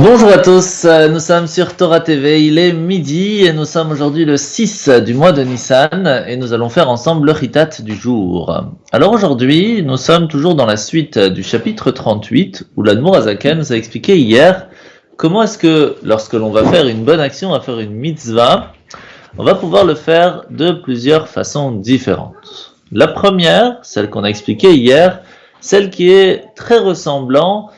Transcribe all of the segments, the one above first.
Bonjour à tous, nous sommes sur Torah TV, il est midi et nous sommes aujourd'hui le 6 du mois de Nissan et nous allons faire ensemble le Ritat du jour. Alors aujourd'hui, nous sommes toujours dans la suite du chapitre 38 où l'Admour Azaken nous a expliqué hier comment est-ce que lorsque l'on va faire une bonne action, on va faire une mitzvah, on va pouvoir le faire de plusieurs façons différentes. La première, celle qu'on a expliquée hier, celle qui est très ressemblant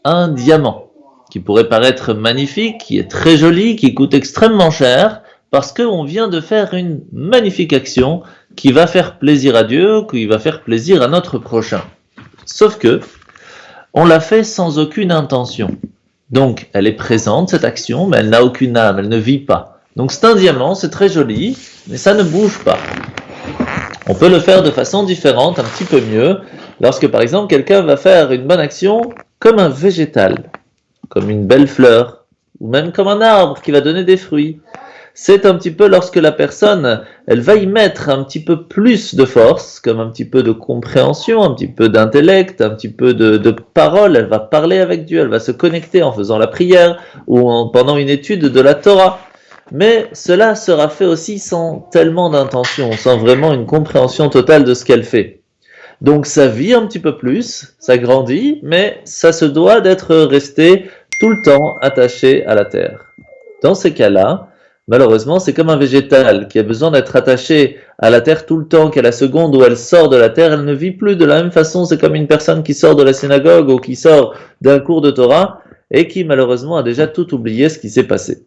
à un diamant, qui pourrait paraître magnifique, qui est très joli, qui coûte extrêmement cher, parce qu'on vient de faire une magnifique action qui va faire plaisir à Dieu, qui va faire plaisir à notre prochain. Sauf que, on l'a fait sans aucune intention. Donc, elle est présente, cette action, mais elle n'a aucune âme, elle ne vit pas. Donc c'est un diamant, c'est très joli, mais ça ne bouge pas. On peut le faire de façon différente, un petit peu mieux, lorsque par exemple quelqu'un va faire une bonne action comme un végétal, comme une belle fleur, ou même comme un arbre qui va donner des fruits. C'est un petit peu lorsque la personne, elle va y mettre un petit peu plus de force, comme un petit peu de compréhension, un petit peu d'intellect, un petit peu de parole, elle va parler avec Dieu, elle va se connecter en faisant la prière, ou pendant une étude de la Torah. Mais cela sera fait aussi sans tellement d'intention, sans vraiment une compréhension totale de ce qu'elle fait. Donc ça vit un petit peu plus, ça grandit, mais ça se doit d'être resté tout le temps attaché à la terre. Dans ces cas-là, malheureusement, c'est comme un végétal qui a besoin d'être attaché à la terre tout le temps, qu'à la seconde où elle sort de la terre, elle ne vit plus de la même façon. C'est comme une personne qui sort de la synagogue ou qui sort d'un cours de Torah et qui malheureusement a déjà tout oublié ce qui s'est passé.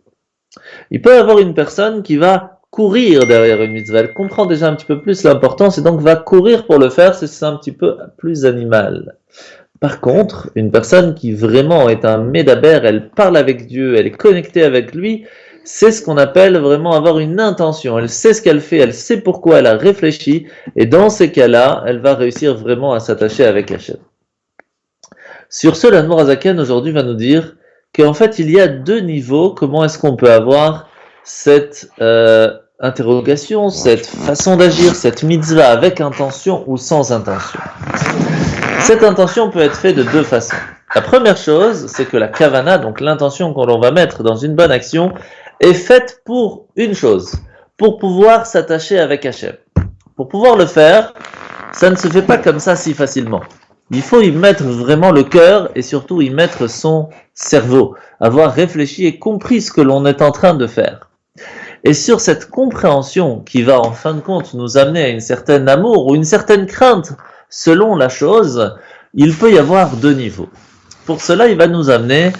Il peut y avoir une personne qui va courir derrière une mitzvah, elle comprend déjà un petit peu plus l'importance et donc va courir pour le faire, c'est un petit peu plus animal. Par contre, une personne qui vraiment est un médaber, elle parle avec Dieu, elle est connectée avec lui, c'est ce qu'on appelle vraiment avoir une intention. Elle sait ce qu'elle fait, elle sait pourquoi elle a réfléchi, et dans ces cas-là, elle va réussir vraiment à s'attacher avec Hachem. Sur ce, l'Admour Azaken aujourd'hui va nous dire qu'en fait, il y a deux niveaux. Comment est-ce qu'on peut avoir cette interrogation, cette façon d'agir, cette mitzvah avec intention ou sans intention? Cette intention peut être faite de deux façons. La première chose, c'est que la kavana, donc l'intention que l'on va mettre dans une bonne action, est faite pour une chose, pour pouvoir s'attacher avec Hachem. Pour pouvoir le faire, ça ne se fait pas comme ça si facilement. Il faut y mettre vraiment le cœur et surtout y mettre son cerveau, avoir réfléchi et compris ce que l'on est en train de faire. Et sur cette compréhension qui va en fin de compte nous amener à une certaine amour ou une certaine crainte, selon la chose, il peut y avoir deux niveaux. Pour cela, il va nous amener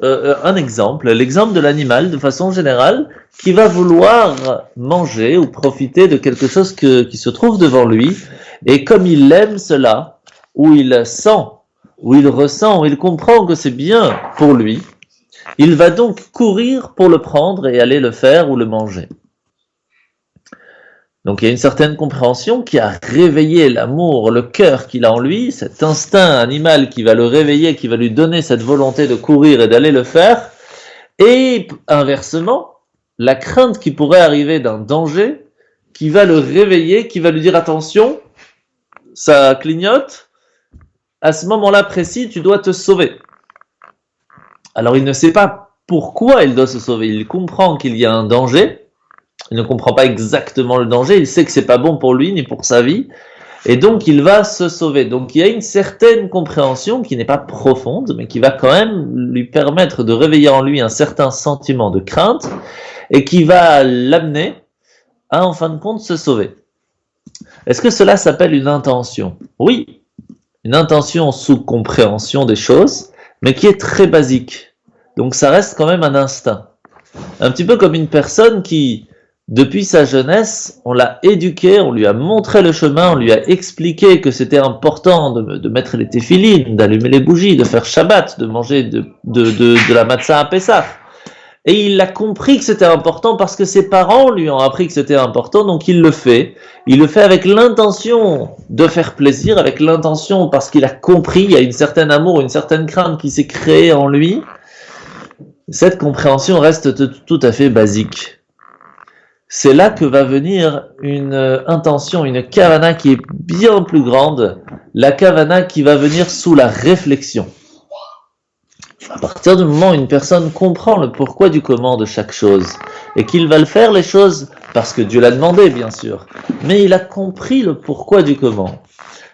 un exemple, l'exemple de l'animal de façon générale, qui va vouloir manger ou profiter de quelque chose qui se trouve devant lui, et comme il aime cela, ou il sent, ou il ressent, ou il comprend que c'est bien pour lui, il va donc courir pour le prendre et aller le faire ou le manger. Donc il y a une certaine compréhension qui a réveillé l'amour, le cœur qu'il a en lui, cet instinct animal qui va le réveiller, qui va lui donner cette volonté de courir et d'aller le faire. Et inversement, la crainte qui pourrait arriver d'un danger, qui va le réveiller, qui va lui dire attention, ça clignote, à ce moment-là précis, tu dois te sauver. Alors il ne sait pas pourquoi il doit se sauver, il comprend qu'il y a un danger, il ne comprend pas exactement le danger, il sait que c'est pas bon pour lui ni pour sa vie, et donc il va se sauver. Donc il y a une certaine compréhension qui n'est pas profonde, mais qui va quand même lui permettre de réveiller en lui un certain sentiment de crainte, et qui va l'amener à, en fin de compte, se sauver. Est-ce que cela s'appelle une intention? Oui, une intention sous compréhension des choses, mais qui est très basique. Donc ça reste quand même un instinct. Un petit peu comme une personne qui, depuis sa jeunesse, on l'a éduqué, on lui a montré le chemin, on lui a expliqué que c'était important de mettre les téphilines, d'allumer les bougies, de faire Shabbat, de manger de la matzah à Pessah. Et il a compris que c'était important parce que ses parents lui ont appris que c'était important, donc il le fait. Il le fait avec l'intention de faire plaisir, avec l'intention parce qu'il a compris, il y a une certaine amour, une certaine crainte qui s'est créée en lui. Cette compréhension reste tout à fait basique. C'est là que va venir une intention, une kavana qui est bien plus grande, la kavana qui va venir sous la réflexion. À partir du moment où une personne comprend le pourquoi du comment de chaque chose, et qu'il va le faire les choses parce que Dieu l'a demandé, bien sûr, mais il a compris le pourquoi du comment.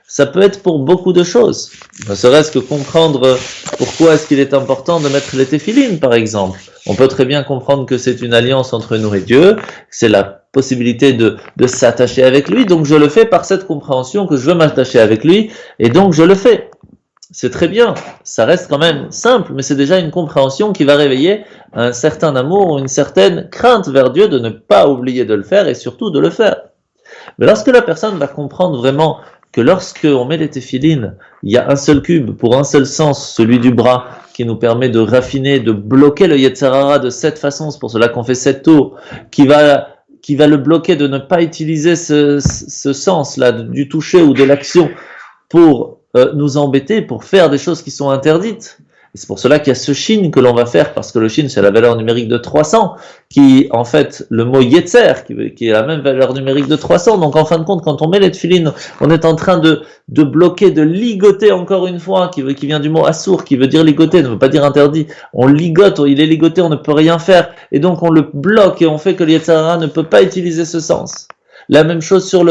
Ça peut être pour beaucoup de choses, ne serait-ce que comprendre pourquoi est-ce qu'il est important de mettre les téphilines, par exemple. On peut très bien comprendre que c'est une alliance entre nous et Dieu, c'est la possibilité de s'attacher avec lui, donc je le fais par cette compréhension que je veux m'attacher avec lui, et donc je le fais. C'est très bien, ça reste quand même simple, mais c'est déjà une compréhension qui va réveiller un certain amour ou une certaine crainte vers Dieu de ne pas oublier de le faire et surtout de le faire. Mais lorsque la personne va comprendre vraiment que lorsqu'on met les téphilines, il y a un seul cube pour un seul sens, celui du bras, qui nous permet de raffiner, de bloquer le Yetzer Hara de cette façon, c'est pour cela qu'on fait 7 tours, qui va le bloquer de ne pas utiliser ce sens-là du toucher ou de l'action pour nous embêter, pour faire des choses qui sont interdites. Et c'est pour cela qu'il y a ce shin que l'on va faire, parce que le shin c'est la valeur numérique de 300, qui en fait, le mot yetzer, qui est la même valeur numérique de 300, donc en fin de compte, quand on met les tefilines, on est en train de bloquer, de ligoter encore une fois, qui vient du mot assour, qui veut dire ligoter, ne veut pas dire interdit, on ligote, il est ligoté, on ne peut rien faire, et donc on le bloque, et on fait que le yetzer hara ne peut pas utiliser ce sens. La même chose sur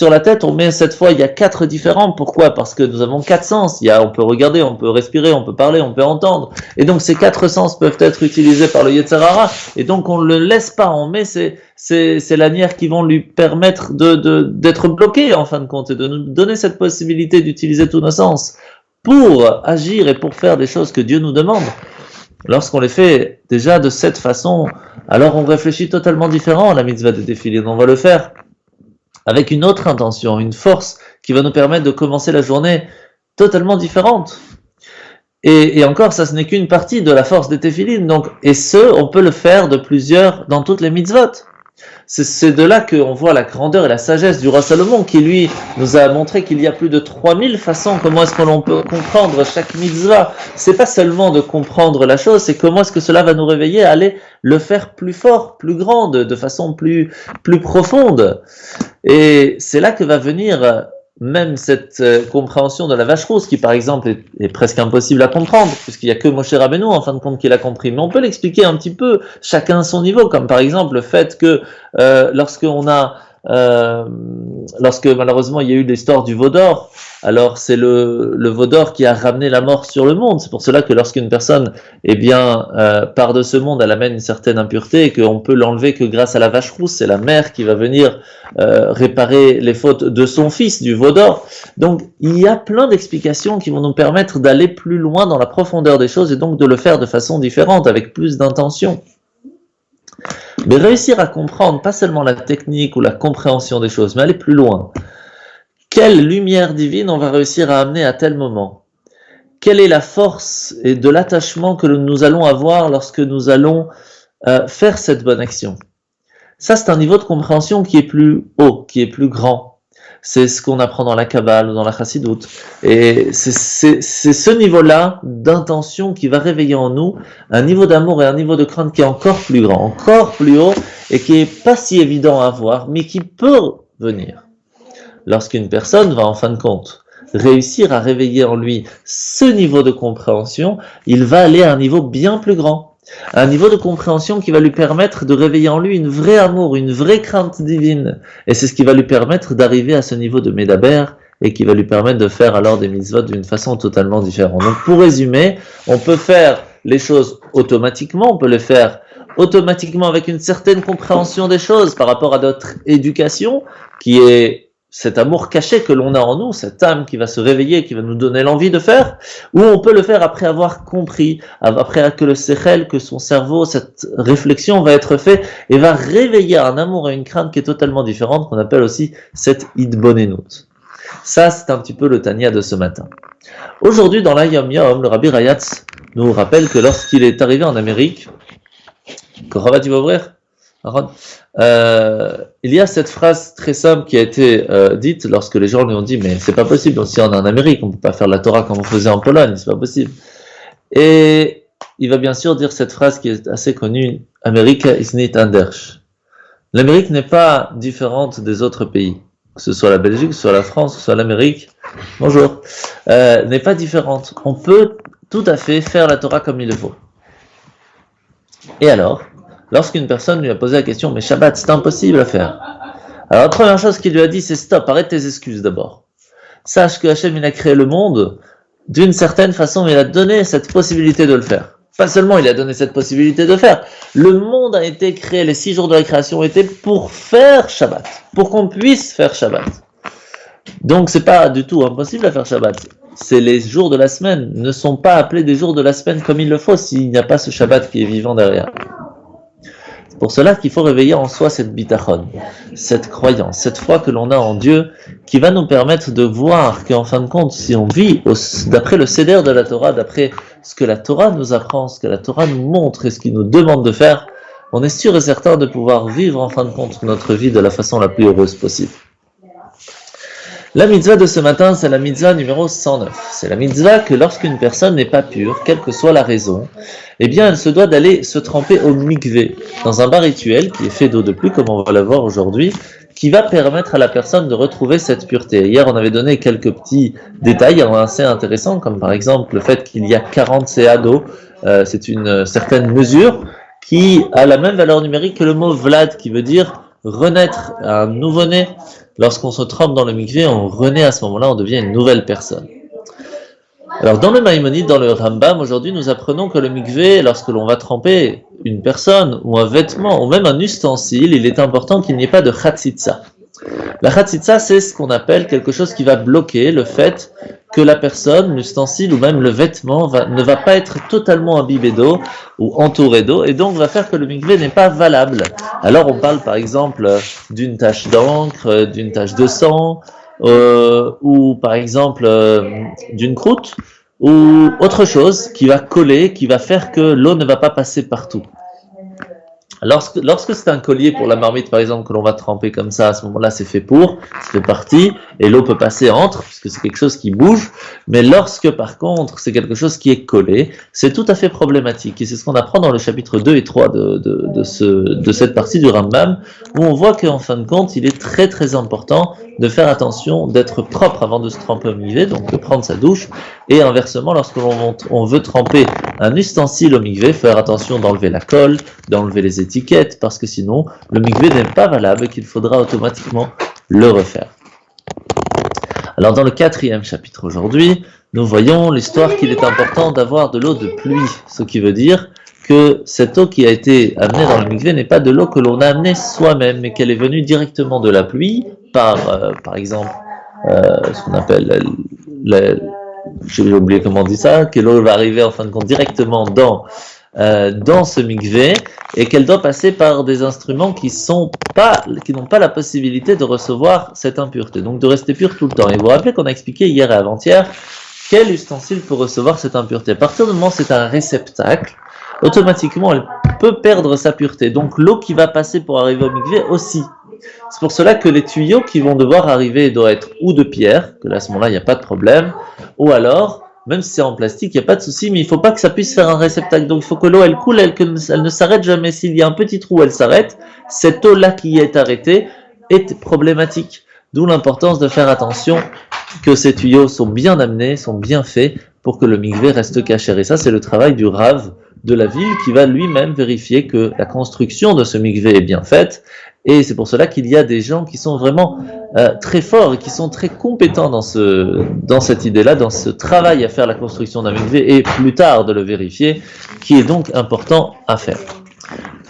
la tête, on met cette fois, il y a 4 différents. Pourquoi? Parce que nous avons 4 sens. On peut regarder, on peut respirer, on peut parler, on peut entendre. Et donc ces 4 sens peuvent être utilisés par le Yetzer Hara. Et donc on ne le laisse pas, on met ces lanières qui vont lui permettre d'être bloqué en fin de compte et de nous donner cette possibilité d'utiliser tous nos sens pour agir et pour faire des choses que Dieu nous demande. Lorsqu'on les fait déjà de cette façon, alors on réfléchit totalement différent à la mitzvah de téphilines. On va le faire avec une autre intention, une force qui va nous permettre de commencer la journée totalement différente. Et encore, ça ce n'est qu'une partie de la force des téphilines. Donc, on peut le faire dans toutes les mitzvot. C'est de là qu'on voit la grandeur et la sagesse du roi Salomon qui lui nous a montré qu'il y a plus de 3000 façons comment est-ce que l'on peut comprendre chaque mitzvah. C'est pas seulement de comprendre la chose, c'est comment est-ce que cela va nous réveiller à aller le faire plus fort, plus grande, de façon plus profonde. Et c'est là que va venir même cette compréhension de la vache rousse qui par exemple est presque impossible à comprendre puisqu'il n'y a que Moshe Rabbeinu en fin de compte qui l'a compris, mais on peut l'expliquer un petit peu chacun à son niveau, comme par exemple le fait que lorsque malheureusement il y a eu l'histoire du veau d'or, alors c'est le veau d'or qui a ramené la mort sur le monde. C'est pour cela que lorsqu'une personne part de ce monde, elle amène une certaine impureté et qu'on peut l'enlever que grâce à la vache rousse. C'est la mère qui va venir réparer les fautes de son fils, du veau d'or. Donc il y a plein d'explications qui vont nous permettre d'aller plus loin dans la profondeur des choses et donc de le faire de façon différente, avec plus d'intention. Mais réussir à comprendre pas seulement la technique ou la compréhension des choses, mais aller plus loin. Quelle lumière divine on va réussir à amener à tel moment? Quelle est la force et de l'attachement que nous allons avoir lorsque nous allons faire cette bonne action? Ça, c'est un niveau de compréhension qui est plus haut, qui est plus grand. C'est ce qu'on apprend dans la Kabbale ou dans la Chassidoute. Et c'est ce niveau-là d'intention qui va réveiller en nous un niveau d'amour et un niveau de crainte qui est encore plus grand, encore plus haut, et qui est pas si évident à avoir, mais qui peut venir. Lorsqu'une personne va en fin de compte réussir à réveiller en lui ce niveau de compréhension, il va aller à un niveau bien plus grand. Un niveau de compréhension qui va lui permettre de réveiller en lui une vraie amour, une vraie crainte divine. Et c'est ce qui va lui permettre d'arriver à ce niveau de Médaber et qui va lui permettre de faire alors des mitzvot d'une façon totalement différente. Donc pour résumer, on peut faire les choses automatiquement, on peut les faire automatiquement avec une certaine compréhension des choses par rapport à notre éducation qui est cet amour caché que l'on a en nous, cette âme qui va se réveiller, qui va nous donner l'envie de faire, ou on peut le faire après avoir compris, après que le sechel, que son cerveau, cette réflexion va être faite et va réveiller un amour et une crainte qui est totalement différente, qu'on appelle aussi cette idbonenut. Ça, c'est un petit peu le Tanya de ce matin. Aujourd'hui, dans la Yom Yom, le Rabbi Rayatz nous rappelle que lorsqu'il est arrivé en Amérique, il y a cette phrase très simple qui a été dite lorsque les gens lui ont dit mais c'est pas possible, si on est en Amérique, on peut pas faire la Torah comme on faisait en Pologne, c'est pas possible. Et il va bien sûr dire cette phrase qui est assez connue, America is nicht anders. L'Amérique n'est pas différente des autres pays, que ce soit la Belgique, que ce soit la France, que ce soit l'Amérique, bonjour, n'est pas différente. On peut tout à fait faire la Torah comme il le faut. Et alors, lorsqu'une personne lui a posé la question, mais Shabbat, c'est impossible à faire. Alors la première chose qu'il lui a dit, c'est stop, arrête tes excuses d'abord. Sache que Hachem, il a créé le monde, d'une certaine façon, il a donné cette possibilité de le faire. Pas seulement il a donné cette possibilité de le faire, le monde a été créé, les 6 jours de la création étaient pour faire Shabbat, pour qu'on puisse faire Shabbat. Donc c'est pas du tout impossible à faire Shabbat. C'est les jours de la semaine, ne sont pas appelés des jours de la semaine comme il le faut s'il n'y a pas ce Shabbat qui est vivant derrière. C'est pour cela qu'il faut réveiller en soi cette bitachon, cette croyance, cette foi que l'on a en Dieu, qui va nous permettre de voir qu'en fin de compte, si on vit d'après le seder de la Torah, d'après ce que la Torah nous apprend, ce que la Torah nous montre et ce qu'il nous demande de faire, on est sûr et certain de pouvoir vivre en fin de compte notre vie de la façon la plus heureuse possible. La mitzvah de ce matin, c'est la mitzvah numéro 109. C'est la mitzvah que lorsqu'une personne n'est pas pure, quelle que soit la raison, eh bien elle se doit d'aller se tremper au mikvé, dans un bain rituel qui est fait d'eau de pluie, comme on va le voir aujourd'hui, qui va permettre à la personne de retrouver cette pureté. Hier, on avait donné quelques petits détails assez intéressants, comme par exemple le fait qu'il y a 40 CA d'eau, c'est une certaine mesure qui a la même valeur numérique que le mot Vlad, qui veut dire renaître, un nouveau-né. Lorsqu'on se trempe dans le mikvé, on renaît à ce moment-là, on devient une nouvelle personne. Alors dans le Maïmonide, dans le Rambam, aujourd'hui nous apprenons que le mikvé, lorsque l'on va tremper une personne ou un vêtement ou même un ustensile, il est important qu'il n'y ait pas de chatzitza. La chatzitza, c'est ce qu'on appelle quelque chose qui va bloquer le fait que la personne, l'ustensile ou même le vêtement ne va pas être totalement imbibé d'eau ou entouré d'eau et donc va faire que le mikvé n'est pas valable. Alors on parle par exemple d'une tache d'encre, d'une tache de sang ou par exemple d'une croûte ou autre chose qui va coller, qui va faire que l'eau ne va pas passer partout. Lorsque c'est un collier pour la marmite, par exemple, que l'on va tremper comme ça, à ce moment-là, c'est fait pour, ça fait partie, et l'eau peut passer entre, puisque c'est quelque chose qui bouge. Mais lorsque, par contre, c'est quelque chose qui est collé, c'est tout à fait problématique. Et c'est ce qu'on apprend dans le chapitre 2 et 3 de cette partie du Rambam, où on voit qu'en fin de compte, il est très très important de faire attention, d'être propre avant de se tremper au mikvé, donc de prendre sa douche, et inversement, lorsque on veut tremper un ustensile au mikvé, faire attention d'enlever la colle, d'enlever les étiquettes, parce que sinon, le mikvé n'est pas valable et qu'il faudra automatiquement le refaire. Alors dans le 4e chapitre aujourd'hui, nous voyons l'histoire qu'il est important d'avoir de l'eau de pluie, ce qui veut dire que cette eau qui a été amenée dans le mikvé n'est pas de l'eau que l'on a amenée soi-même, mais qu'elle est venue directement de la pluie, par exemple, ce qu'on appelle, j'ai oublié comment on dit ça, que l'eau va arriver en fin de compte directement dans ce mikvé, et qu'elle doit passer par des instruments qui n'ont pas la possibilité de recevoir cette impureté, donc de rester pur tout le temps. Et vous vous rappelez qu'on a expliqué hier et avant-hier quel ustensile peut recevoir cette impureté. À partir du moment où c'est un réceptacle, automatiquement elle peut perdre sa pureté. Donc l'eau qui va passer pour arriver au mikvé aussi. C'est pour cela que les tuyaux qui vont devoir arriver doivent être ou de pierre, que là à ce moment-là il n'y a pas de problème, ou alors, même si c'est en plastique, il n'y a pas de souci, mais il ne faut pas que ça puisse faire un réceptacle. Donc il faut que l'eau elle coule, elle ne s'arrête jamais. S'il y a un petit trou, elle s'arrête. Cette eau-là qui est arrêtée est problématique. D'où l'importance de faire attention que ces tuyaux sont bien amenés, sont bien faits pour que le mikvé reste caché. Et ça, c'est le travail du Rav de la ville qui va lui-même vérifier que la construction de ce mikvé est bien faite. Et c'est pour cela qu'il y a des gens qui sont vraiment très forts et qui sont très compétents dans cette idée-là, dans ce travail à faire la construction d'un mikvé et plus tard de le vérifier, qui est donc important à faire.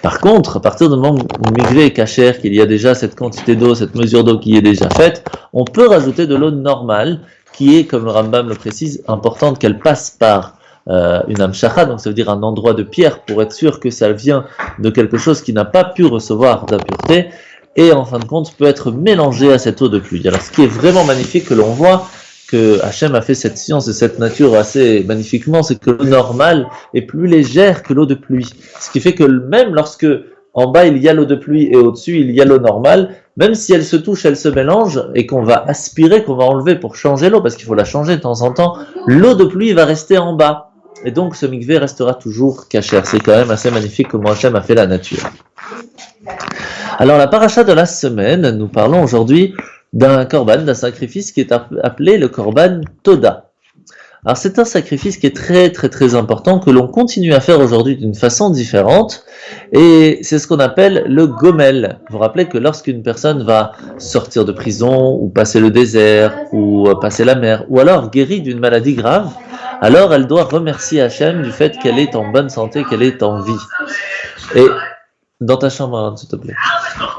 Par contre, à partir du moment où le mikvé est kasher, qu'il y a déjà cette quantité d'eau, cette mesure d'eau qui est déjà faite, on peut rajouter de l'eau normale, qui est, comme le Rambam le précise, importante qu'elle passe par une amshacha, donc ça veut dire un endroit de pierre, pour être sûr que ça vient de quelque chose qui n'a pas pu recevoir d'impureté, et en fin de compte peut être mélangé à cette eau de pluie. Alors ce qui est vraiment magnifique que l'on voit, que Hachem a fait cette science et cette nature assez magnifiquement, c'est que l'eau normale est plus légère que l'eau de pluie. Ce qui fait que même lorsque en bas il y a l'eau de pluie et au-dessus il y a l'eau normale, même si elles se touchent, elles se mélangent et qu'on va aspirer, qu'on va enlever pour changer l'eau, parce qu'il faut la changer de temps en temps, l'eau de pluie va rester en bas. Et donc ce mikvé restera toujours kasher. C'est quand même assez magnifique comment Hachem a fait la nature. Alors la paracha de la semaine, nous parlons aujourd'hui d'un korban, d'un sacrifice qui est appelé le korban Toda. Alors c'est un sacrifice qui est très très très important, que l'on continue à faire aujourd'hui d'une façon différente, et c'est ce qu'on appelle le gomel. Vous vous rappelez que lorsqu'une personne va sortir de prison, ou passer le désert, ou passer la mer, ou alors guérie d'une maladie grave, alors elle doit remercier Hachem du fait qu'elle est en bonne santé, qu'elle est en vie. Et dans ta chambre, hein, s'il te plaît.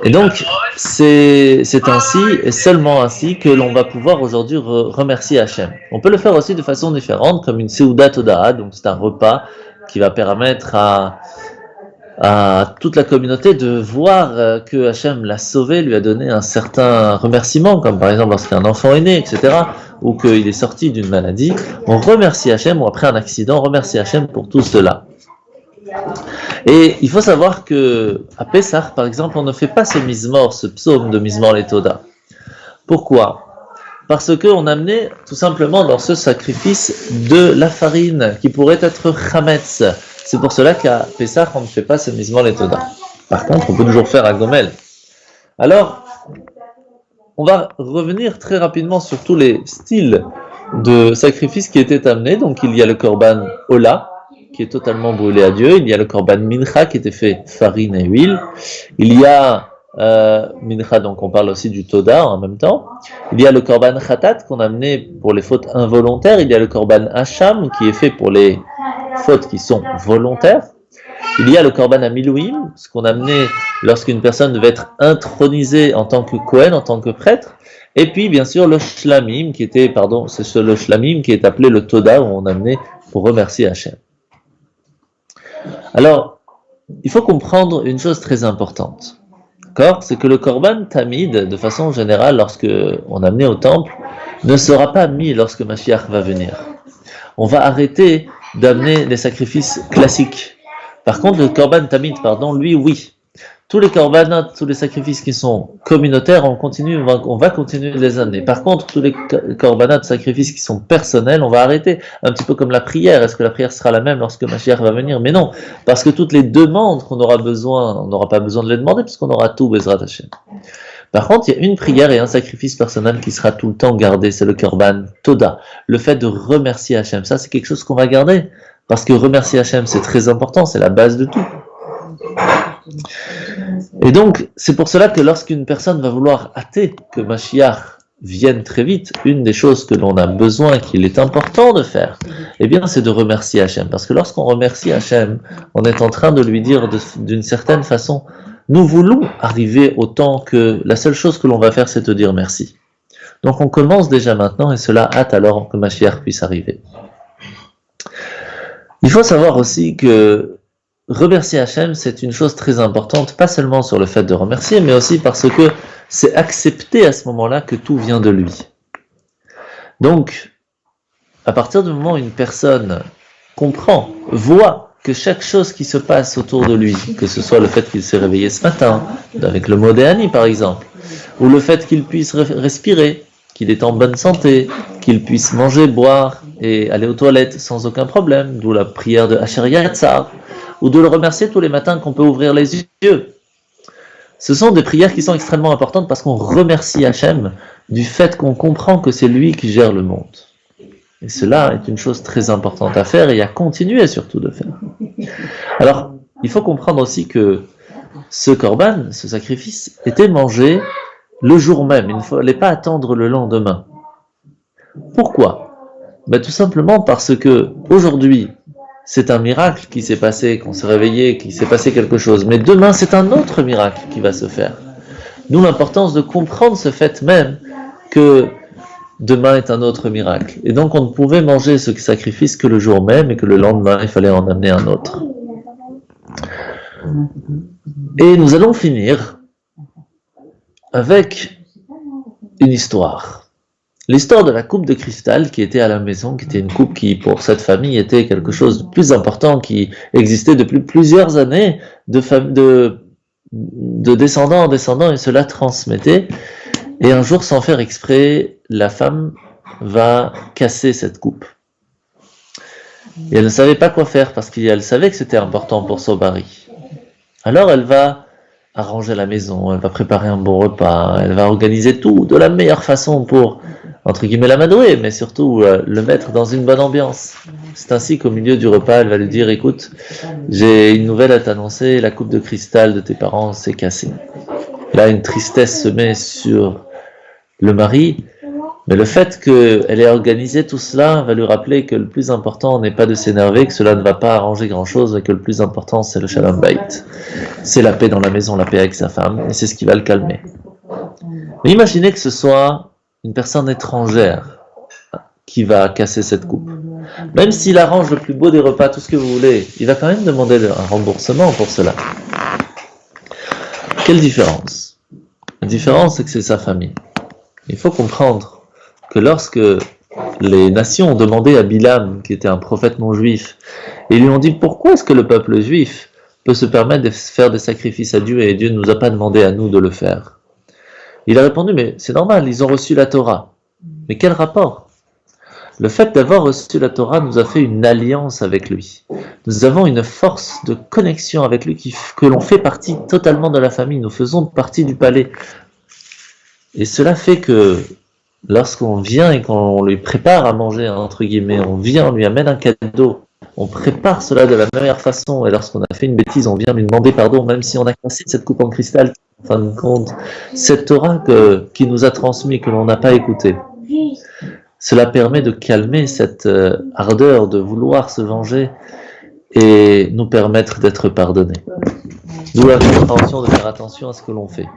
Et donc, c'est ainsi, et seulement ainsi, que l'on va pouvoir aujourd'hui remercier Hachem. On peut le faire aussi de façon différente, comme une Seudat Toda'a, donc c'est un repas qui va permettre à toute la communauté de voir que Hachem l'a sauvé, lui a donné un certain remerciement, comme par exemple lorsqu'un enfant est né, etc., ou qu'il est sorti d'une maladie. On remercie Hachem, ou après un accident, on remercie Hachem pour tout cela. Et il faut savoir que à Pessah, par exemple, on ne fait pas ce mizmor, ce psaume de Mizmor Letoda. Pourquoi ? Parce qu'on amenait tout simplement dans ce sacrifice de la farine qui pourrait être chametz. C'est pour cela qu'à Pessah, on ne fait pas ce Mizmor Letoda. Par contre, on peut toujours faire un gomel. Alors, on va revenir très rapidement sur tous les styles de sacrifices qui étaient amenés. Donc, il y a le korban ola, qui est totalement brûlé à Dieu. Il y a le korban mincha qui était fait farine et huile. Il y a mincha, donc on parle aussi du toda en même temps. Il y a le korban khatat qu'on a amené pour les fautes involontaires. Il y a le korban hacham qui est fait pour les fautes qui sont volontaires. Il y a le korban amilouim, ce qu'on a amené lorsqu'une personne devait être intronisée en tant que Kohen, en tant que prêtre. Et puis bien sûr le shlamim qui était, c'est le shlamim qui est appelé le toda, où on a amené pour remercier Hachem. Alors, il faut comprendre une chose très importante, d'accord ? C'est que le korban tamid, de façon générale, lorsque on a amené au temple, ne sera pas mis lorsque Mashiach va venir. On va arrêter d'amener les sacrifices classiques. Par contre, le korban tamid, lui, oui. Tous les korbanot, tous les sacrifices qui sont communautaires, on va continuer de les amener. Par contre, tous les korbanot, sacrifices qui sont personnels, on va arrêter. Un petit peu comme la prière. Est-ce que la prière sera la même lorsque Mashiach va venir ? Mais non, parce que toutes les demandes qu'on aura besoin, on n'aura pas besoin de les demander, puisqu'on aura tout, Bezrat Hashem. Par contre, il y a une prière et un sacrifice personnel qui sera tout le temps gardé, c'est le korban toda. Le fait de remercier Hashem, ça c'est quelque chose qu'on va garder. Parce que remercier Hashem, c'est très important, c'est la base de tout. Et donc, c'est pour cela que lorsqu'une personne va vouloir hâter que Mashiach vienne très vite, une des choses que l'on a besoin, qu'il est important de faire, eh bien, c'est de remercier Hachem. Parce que lorsqu'on remercie Hachem, on est en train de lui dire d'une certaine façon, nous voulons arriver au temps que la seule chose que l'on va faire, c'est te dire merci. Donc, on commence déjà maintenant, et cela hâte alors que Mashiach puisse arriver. Il faut savoir aussi que remercier Hachem, c'est une chose très importante, pas seulement sur le fait de remercier, mais aussi parce que c'est accepter à ce moment-là que tout vient de lui. Donc, à partir du moment où une personne comprend, voit que chaque chose qui se passe autour de lui, que ce soit le fait qu'il s'est réveillé ce matin, avec le Modéani par exemple, ou le fait qu'il puisse respirer, qu'il est en bonne santé, qu'il puisse manger, boire et aller aux toilettes sans aucun problème, d'où la prière de Asher Yatzar, ou de le remercier tous les matins qu'on peut ouvrir les yeux. Ce sont des prières qui sont extrêmement importantes parce qu'on remercie Hachem du fait qu'on comprend que c'est lui qui gère le monde. Et cela est une chose très importante à faire et à continuer surtout de faire. Alors, il faut comprendre aussi que ce korban, ce sacrifice, était mangé le jour même. Il ne fallait pas attendre le lendemain. Pourquoi ? Tout simplement parce que aujourd'hui, c'est un miracle qui s'est passé, qu'on s'est réveillé, qu'il s'est passé quelque chose. Mais demain, c'est un autre miracle qui va se faire. D'où l'importance de comprendre ce fait même que demain est un autre miracle. Et donc, on ne pouvait manger ce sacrifice que le jour même et que le lendemain, il fallait en amener un autre. Et nous allons finir avec une histoire. L'histoire de la coupe de cristal qui était à la maison, qui était une coupe qui, pour cette famille, était quelque chose de plus important, qui existait depuis plusieurs années, de descendant en descendant, et cela transmettait. Et un jour, sans faire exprès, la femme va casser cette coupe. Et elle ne savait pas quoi faire, parce qu'elle savait que c'était important pour son mari. Alors elle va arranger la maison, elle va préparer un bon repas, elle va organiser tout de la meilleure façon pour, entre guillemets, l'amadouer, mais surtout le mettre dans une bonne ambiance. C'est ainsi qu'au milieu du repas, elle va lui dire, écoute, j'ai une nouvelle à t'annoncer, la coupe de cristal de tes parents s'est cassée. Là, une tristesse se met sur le mari, mais le fait qu'elle ait organisé tout cela va lui rappeler que le plus important n'est pas de s'énerver, que cela ne va pas arranger grand-chose, et que le plus important c'est le shalom bayit. C'est la paix dans la maison, la paix avec sa femme, et c'est ce qui va le calmer. Mais imaginez que ce soit une personne étrangère qui va casser cette coupe. Même s'il arrange le plus beau des repas, tout ce que vous voulez, il va quand même demander un remboursement pour cela. Quelle différence? La différence, c'est que c'est sa famille. Il faut comprendre que lorsque les nations ont demandé à Bilam, qui était un prophète non juif, et lui ont dit pourquoi est-ce que le peuple juif peut se permettre de faire des sacrifices à Dieu et Dieu ne nous a pas demandé à nous de le faire. Il a répondu, mais c'est normal, ils ont reçu la Torah. Mais quel rapport? Le fait d'avoir reçu la Torah nous a fait une alliance avec lui. Nous avons une force de connexion avec lui que l'on fait partie totalement de la famille. Nous faisons partie du palais. Et cela fait que lorsqu'on vient et qu'on lui prépare à manger, entre guillemets, on vient, on lui amène un cadeau, on prépare cela de la meilleure façon, et lorsqu'on a fait une bêtise, on vient lui demander pardon, même si on a cassé cette coupe en cristal, en fin de compte, cette Torah qui nous a transmis, que l'on n'a pas écouté. Cela permet de calmer cette ardeur de vouloir se venger et nous permettre d'être pardonnés. D'où la compréhension de faire attention à ce que l'on fait.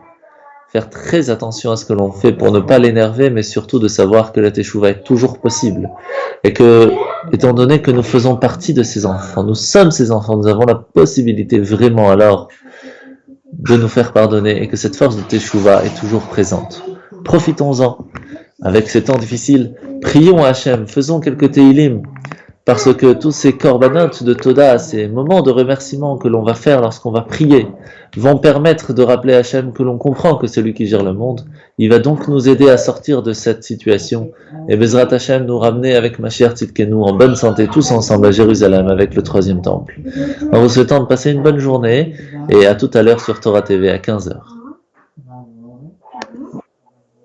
Faire très attention à ce que l'on fait pour ne pas l'énerver, mais surtout de savoir que la teshuva est toujours possible. Et que, étant donné que nous faisons partie de ces enfants, nous sommes ces enfants, nous avons la possibilité vraiment alors de nous faire pardonner et que cette force de teshuva est toujours présente. Profitons-en avec ces temps difficiles. Prions à Hachem, faisons quelques teilim, parce que tous ces korbanot de Toda, ces moments de remerciement que l'on va faire lorsqu'on va prier, vont permettre de rappeler à Hachem que l'on comprend que c'est lui qui gère le monde. Il va donc nous aider à sortir de cette situation et Bezrat Hachem nous ramener avec Mashiach Tzidkenu en bonne santé, tous ensemble à Jérusalem avec le 3e temple. En vous souhaitant de passer une bonne journée et à tout à l'heure sur Torah TV à 15h.